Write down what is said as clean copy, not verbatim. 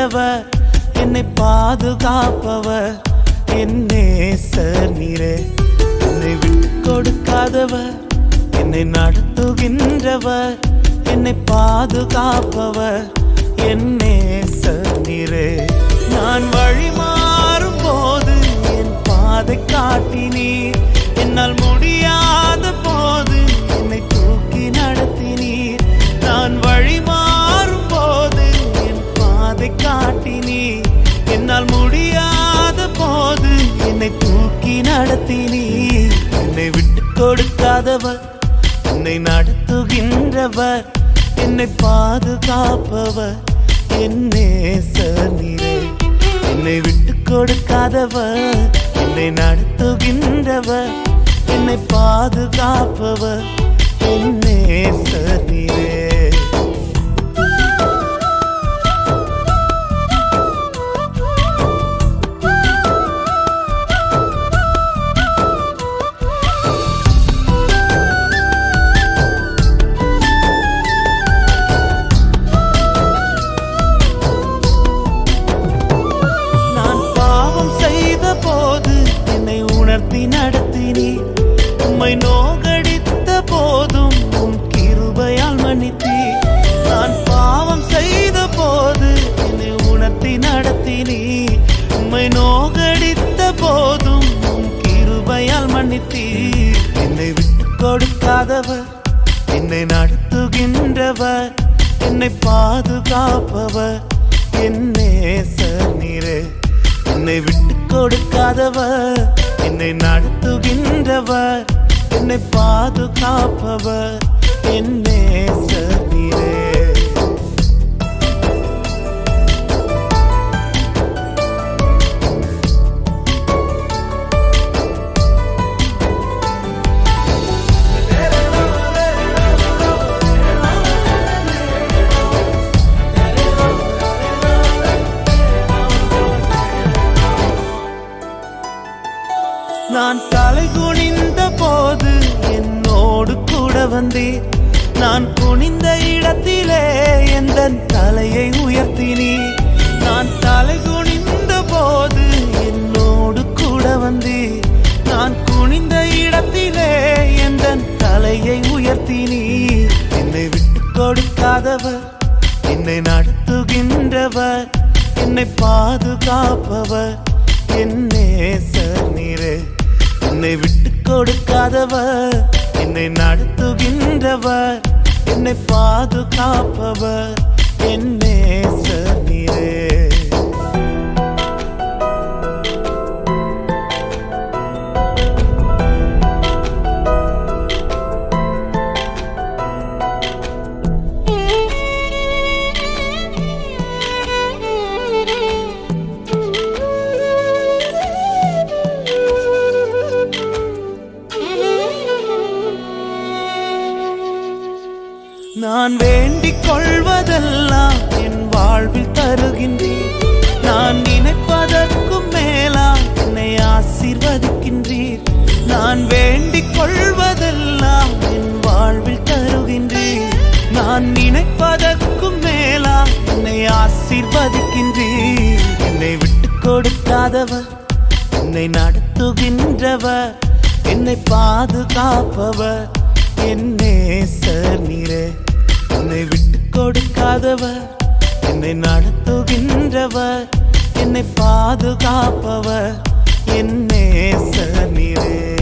நடத்துகின்றவர், என்னை பாதுகாப்பவர், என் நேசர் நீரே. என்னை விட்டு கொடுக்காதவர், என்னை நடத்துகின்றவர், என்னை பாதுகாப்பவர், என் நேசர் நீரே. நான் வழி மாறும் போது என் பாதை காட்டினீர், என்னால் முடியாத போது என்னை தூக்கி நடத்தினீர். நான் வழி மாறும் போது என் பாதை காட்டினீர், என்னால் முடியாத போது என்னை தூக்கி நடத்தினீர். என்னை விட்டு கொடுக்காதவர், என்னை நடத்துகின்றவர், என்னை பாதுகாப்பவர், என் நேசர் நீரே. என்னை விட்டு கொடுக்காதவர், என்னை நடத்துகின்றவர், என்னை பாதுகாப்பவர், என் நேசர் நீரே. நடத்தினீர், உம்மை நோகடித்த போதும் உம் கிருபையால் மன்னித்தீர். நான் பாவம் செய்த போது என்னை உணர்த்தி நடத்தினீர், உம்மை நோகடித்த போதும் உம் கிருபையால் மன்னித்தீர். என்னை விட்டு கொடுக்காதவர், என்னை நடத்துகின்றவர், என்னை பாதுகாப்பவர், என் நேசர் நீரே. என்னை விட்டு கொடுக்காதவர், என்னை நடத்துகின்றவர், என்னை பாதுகாப்பவர், என் நேசர் நீரே. நான் தலை குனிந்த போது என்னோடு கூட வந்தீர், நான் குனிந்த இடத்திலே எந்த தலையை உயர்த்தினீர். நான் தலை குனிந்த போது என்னோடு கூட வந்தீர், நான் குனிந்த இடத்திலே எந்த தலையை உயர்த்தினீர். என்னை விட்டு கொடுக்காதவர், என்னை நடத்துகின்றவர், என்னை பாதுகாப்பவர், என் நேசர் நீரே. என்னை விட்டு கொடுக்காதவர், என்னை நடத்துகின்றவர், என்னை பாதுகாப்பவர், என் நேசர் நீரே. நான் வேண்டிக் கொள்வதெல்லாம் என் வாழ்வில் தருகின்றீர், நான் நினைப்பதற்கும் மேலா என்னை ஆசீர்வதிக்கின்றீர். நான் வேண்டிக் கொள்வதெல்லாம் என் வாழ்வில் தருகின்றீர், நான் நினைப்பதற்கும் மேலா என்னை ஆசீர்வதிக்கின்றீர். என்னை விட்டு கொடுக்காதவர், என்னை நடத்துகின்றவர், என்னை பாதுகாப்பவர், என் நேசர் நீரே. என்னை விட்டு கொடுக்காதவர், என்னை நடத்துகின்றவர், என்னை பாதுகாப்பவர், என் நேசர் நீரே.